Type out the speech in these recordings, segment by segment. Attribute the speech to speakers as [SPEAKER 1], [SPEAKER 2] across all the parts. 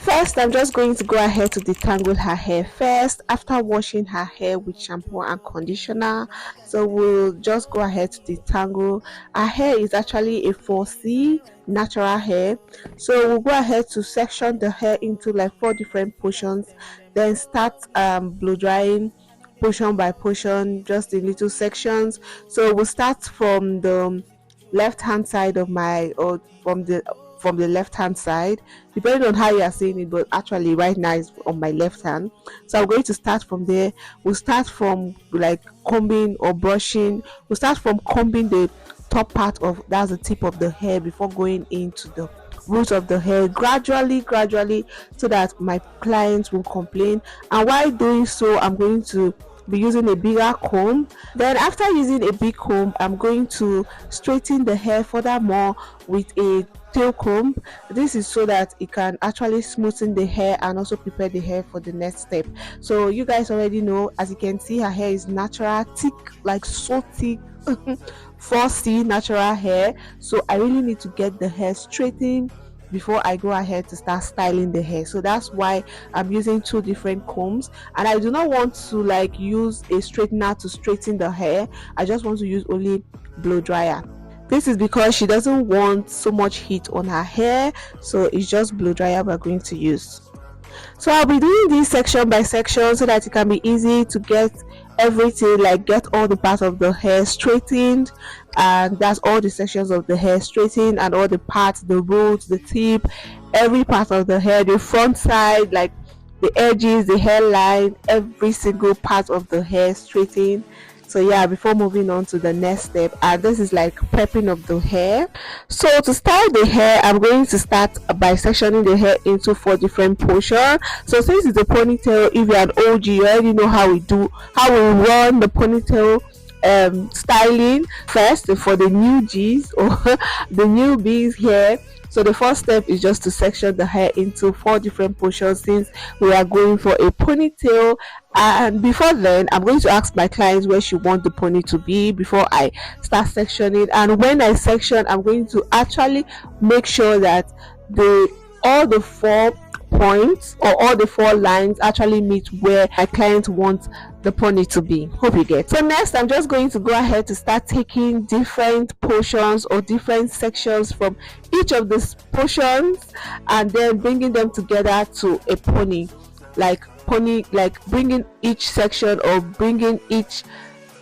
[SPEAKER 1] First, I'm just going to go ahead to detangle her hair first after washing her hair with shampoo and conditioner. So we'll just go ahead to detangle. Her hair is actually a 4C natural hair, so we'll go ahead to section the hair into like 4 different portions, then start blow drying portion by portion, just in little sections. So we'll start from the left hand side of my, or from the left hand side, depending on how you are seeing it, but actually right now it's on my left hand. So I'm going to start from there. We'll start from like combing or brushing. We'll start from combing the top part of, that's the tip of the hair, before going into the root of the hair, gradually, so that my clients will complain. And while doing so, I'm going to be using a bigger comb. Then after using a big comb, I'm going to straighten the hair furthermore with a tail comb. This is so that it can actually smoothen the hair and also prepare the hair for the next step. So you guys already know, as you can see, her hair is natural, thick, like so thick. 4C natural hair. So I really need to get the hair straightened before I go ahead to start styling the hair. So that's why I'm using 2 different combs, and I do not want to like use a straightener to straighten the hair. I just want to use only blow dryer. This is because she doesn't want so much heat on her hair, so it's just blow dryer we're going to use. So I'll be doing this section by section so that it can be easy to get everything, like get all the parts of the hair straightened, and that's all the sections of the hair straightened, and all the parts, the roots, the tip, every part of the hair, the front side, like the edges, the hairline, every single part of the hair straightened. So yeah, before moving on to the next step, and this is like prepping of the hair. So to style the hair, I'm going to start by sectioning the hair into 4 different portions. So since it's a ponytail, if you're an OG, you already know how we run the ponytail styling first for the new G's or the newbies here. So the first step is just to section the hair into 4 different portions, since we are going for a ponytail. And before then, I'm going to ask my clients where she wants the pony to be before I start sectioning. And when I section, I'm going to actually make sure that all the 4 points or all the 4 lines actually meet where my client wants the pony to be. Hope you get. So next, I'm just going to go ahead to start taking different portions or different sections from each of these portions, and then bringing them together to a pony, like bringing each section or bringing each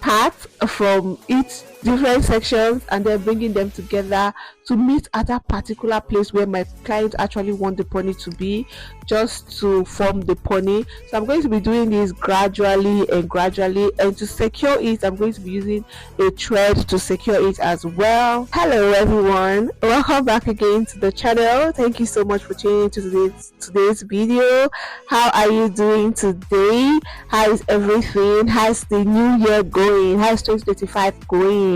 [SPEAKER 1] part from each different sections and then bringing them together to meet at that particular place where my client actually want the pony to be, just to form the pony. So I'm going to be doing this gradually, and to secure it, I'm going to be using a thread to secure it as well. Hello everyone, welcome back again to the channel. Thank you so much for tuning into today's video. How are you doing today? How is everything? How's the new year going? How's 2025 going?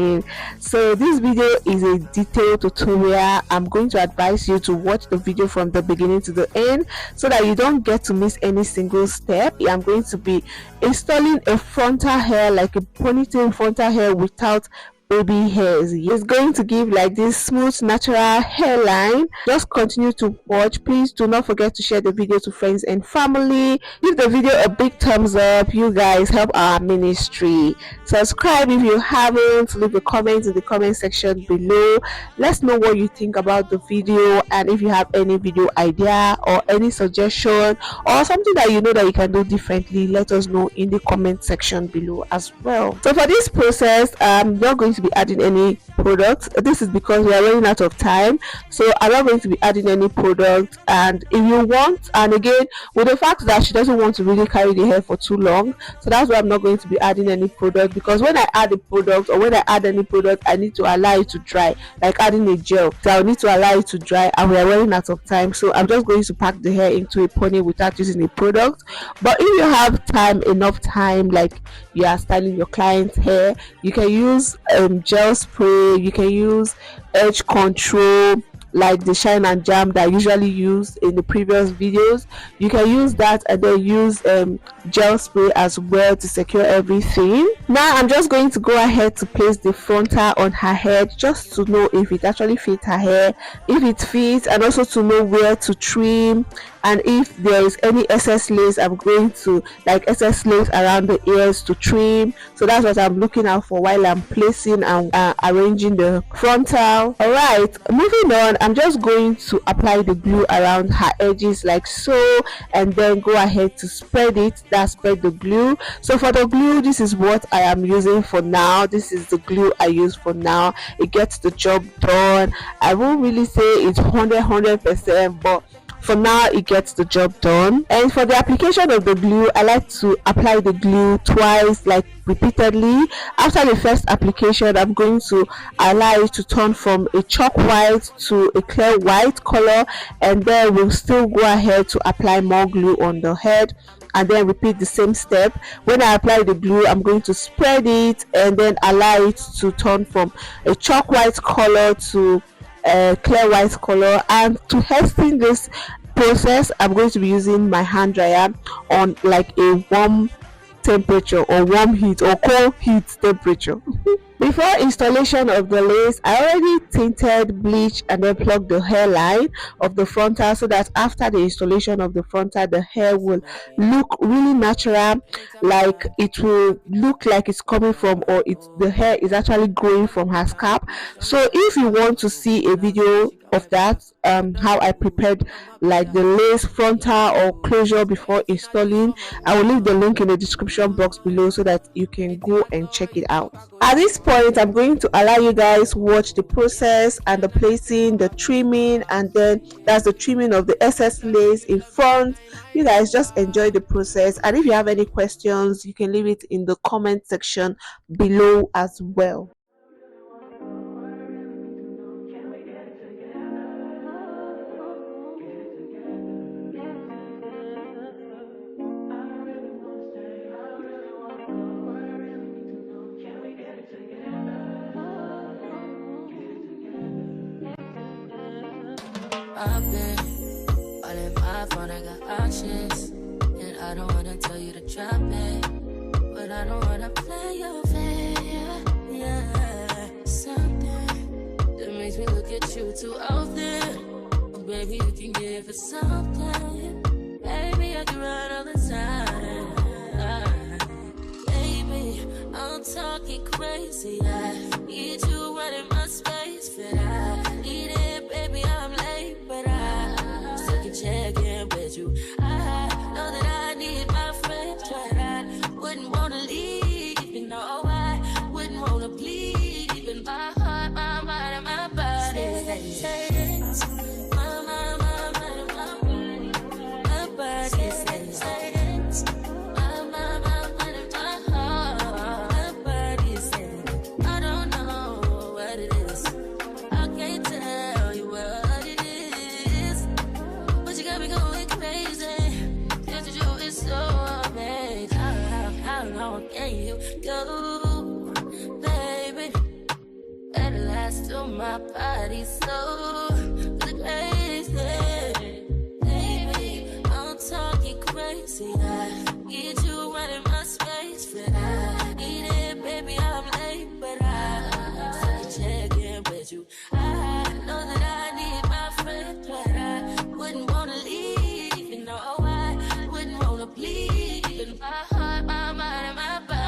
[SPEAKER 1] So this video is a detailed tutorial. I'm going to advise you to watch the video from the beginning to the end so that you don't get to miss any single step. I'm going to be installing a frontal hair, like a ponytail frontal hair without baby hairs. It's going to give like this smooth natural hairline. Just continue to watch. Please do not forget to share the video to friends and family. Give the video a big thumbs up. You guys help our ministry. Subscribe if you haven't. Leave a comment in the comment section below. Let's know what you think about the video, and if you have any video idea or any suggestion or something that you know that you can do differently, let us know in the comment section below as well. So for this process, I'm not going to be adding any products. This is because we are running out of time, so I'm not going to be adding any product. And if you want, and again, with the fact that she doesn't want to really carry the hair for too long, so that's why I'm not going to be adding any product, because when I add a product or when I add any product, I need to allow it to dry, like adding a gel. So I'll need to allow it to dry, and we are running out of time, so I'm just going to pack the hair into a pony without using a product. But if you have enough time, like you are styling your client's hair, you can use gel spray, you can use edge control like the shine and jam that I usually use in the previous videos. You can use that, and then use gel spray as well to secure everything. Now I'm just going to go ahead to place the frontal on her head, just to know if it actually fits her hair, if it fits, and also to know where to trim and if there is any excess lace, I'm going to like excess lace around the ears to trim. So that's what I'm looking out for while I'm placing and arranging the frontal. All right, moving on, I'm just going to apply the glue around her edges like so, and then go ahead to spread it. That spread the glue. So for the glue, this is what I am using for now. This is the glue I use for now. It gets the job done. I won't really say it's 100%, but for now it gets the job done. And for the application of the glue, I like to apply the glue twice, like repeatedly. After the first application, I'm going to allow it to turn from a chalk white to a clear white color, and then we'll still go ahead to apply more glue on the head, and then repeat the same step. When I apply the glue, I'm going to spread it and then allow it to turn from a chalk white color to a clear white color. And to hasten this process, I'm going to be using my hand dryer on like a warm temperature or warm heat or cold heat temperature. Before installation of the lace, I already tinted, bleach, and then plucked the hairline of the frontal, so that after the installation of the frontal, the hair will look really natural, like it will look like it's coming from, or the hair is actually growing from her scalp. So if you want to see a video of that, how I prepared like the lace frontal or closure before installing, I will leave the link in the description box below so that you can go and check it out. At this point, I'm going to allow you guys watch the process and the placing, the trimming, and then that's the trimming of the excess lace in front. You guys just enjoy the process, and if you have any questions, you can leave it in the comment section below as well.
[SPEAKER 2] I've been all in my phone, I got options, and I don't wanna tell you to drop it, but I don't wanna play your fair. Yeah, something that makes me look at you too often. Oh, baby, you can give it something. Baby, I can run all the time. Baby, I'm talking crazy. I need you running my space, but I need it, baby. I'm late, but I still can check in with you. I know that I need my friends, but I wouldn't wanna leave. You know, I wouldn't wanna bleed. Even my heart, my mind, and my body. My mind, my mind, and my body. My body says my mind, my mind, and my heart. My body says I don't know what it is. I can't tell you what it is, but you got me going crazy. Just to do is so amazing. How long can you go, baby? At last, till my body so crazy. Baby, I'm talking crazy. I need you running my space, but I need it, baby. I'm late, but I still check in with you. I know that I need my friend, but I wouldn't wanna leave. You know, I wouldn't wanna bleed. Even my heart, my mind, and my body.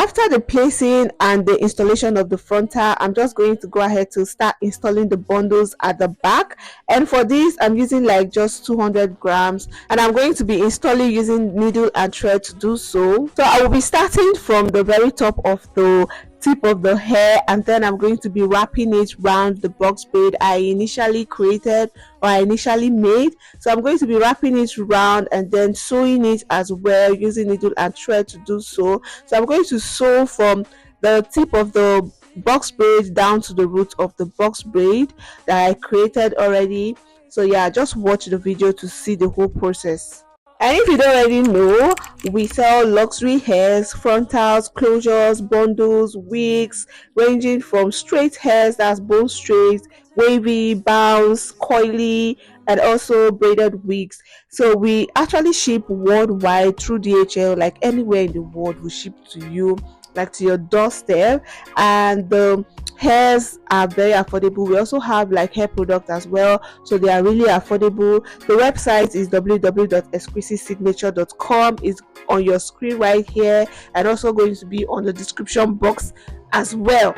[SPEAKER 1] after the placing and the installation of the frontal, I'm just going to go ahead to start installing the bundles at the back. And for this, I'm using like just 200 grams, and I'm going to be installing using needle and thread to do so. So I will be starting from the very top of the tip of the hair, and then I'm going to be wrapping it around the box braid I initially created, or I initially made. So I'm going to be wrapping it around and then sewing it as well using needle and thread to do so. So I'm going to sew from the tip of the box braid down to the root of the box braid that I created already. So yeah, just watch the video to see the whole process. And if you don't already know, we sell luxury hairs, frontals, closures, bundles, wigs, ranging from straight hairs, that's bone straight, wavy, bounce, coily, and also braided wigs. So we actually ship worldwide through DHL, like anywhere in the world we ship to you, like to your doorstep. And the hairs are very affordable. We also have like hair products as well, so they are really affordable. The website is www.expressiesignature.com. It's on your screen right here, and also going to be on the description box as well.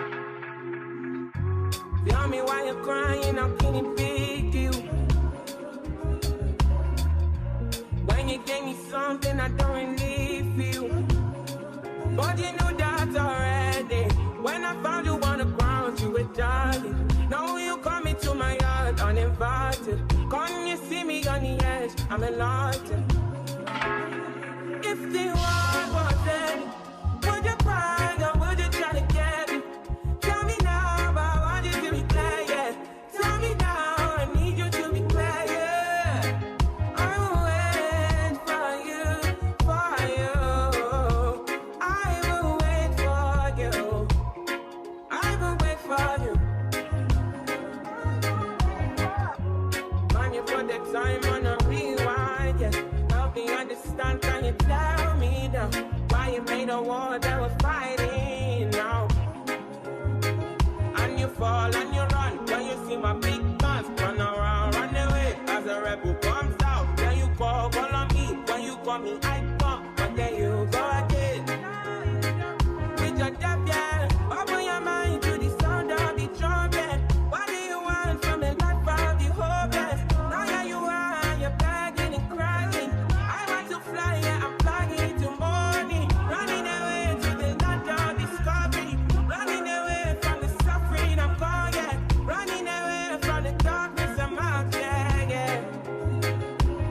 [SPEAKER 3] Tell me why you're crying, how can it be you? When you gave me something I don't really feel, but you knew that already. When I found you on the ground, you were dying. Now you come into my yard uninvited. Come you see me on the edge, I'm enlightened. If the world was ending, would you cry or would you try to get me? Tell me now, I want you to be clear, yeah. Tell me now, I need you to be clear, yeah. I will wait for you, for you. I will wait for you. I will wait for you. Man, you put the time on a rewind, yeah. Help me understand, can you tell me now why you made a war that we're fighting now? And you fall and you run when you see my big guns. Run around, run away as a rebel comes out. Then you call on me, when you call me I come, but then you go again with your death, yeah. Open your mind to the sound of the trumpet. What do you want from the life of the hopeless? Now here you are, you're begging and crying. I want to fly, yeah, I'm flying to morning. Running away to the land of discovery. Running away from the suffering I'm going, yeah. Running away from the darkness I'm out, yeah, yeah.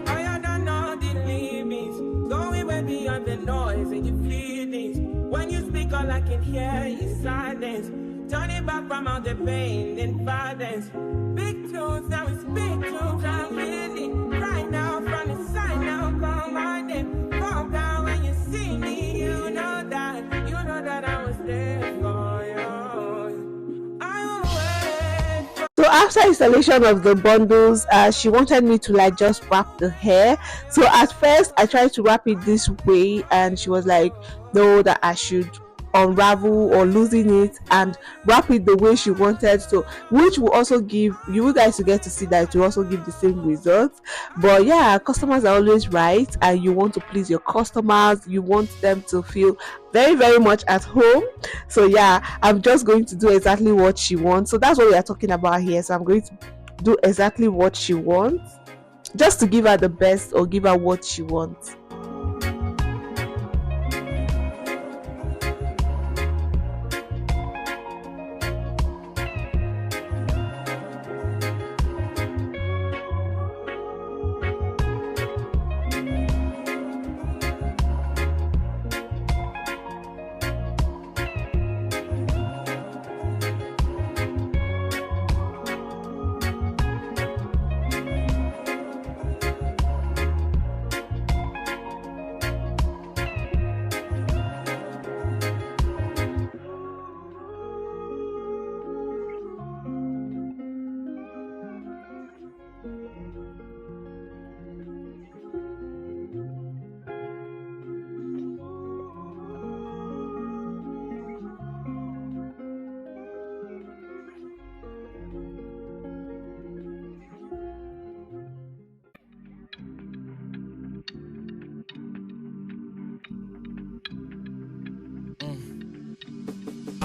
[SPEAKER 3] I don't know the limits. Going way beyond the noise and your feelings. When you speak, all I can hear is silence. Turning back from all the pain and violence. Big tunes, now it's big tunes. I'm feeling right now from the side now. Come on then, calm down when you see me. You know that I was there for you. I will wait for.
[SPEAKER 1] So after installation of the bundles, she wanted me to like just wrap the hair. So at first I tried to wrap it this way, and she was like, no, that I should unravel or loosen it and wrap it the way she wanted, so which will also give you guys to get to see that it will also give the same results. But yeah, customers are always right, and you want to please your customers, you want them to feel very very much at home. So yeah, I'm just going to do exactly what she wants. So that's what we are talking about here. So I'm going to do exactly what she wants, just to give her the best or give her what she wants.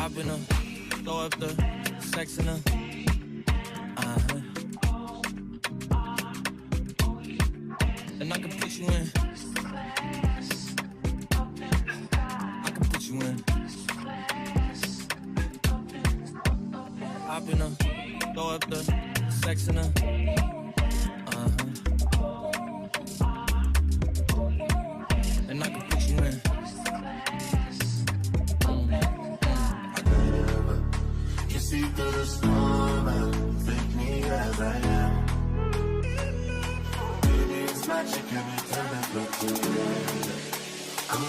[SPEAKER 3] Hop in her, throw up the sex in her. And I can put you in. I can put you in. Hop in her, throw up the sex in her. And I can put you in.
[SPEAKER 4] You see through the storm and take me as I am. Baby, it's magic every time I look to you. I'm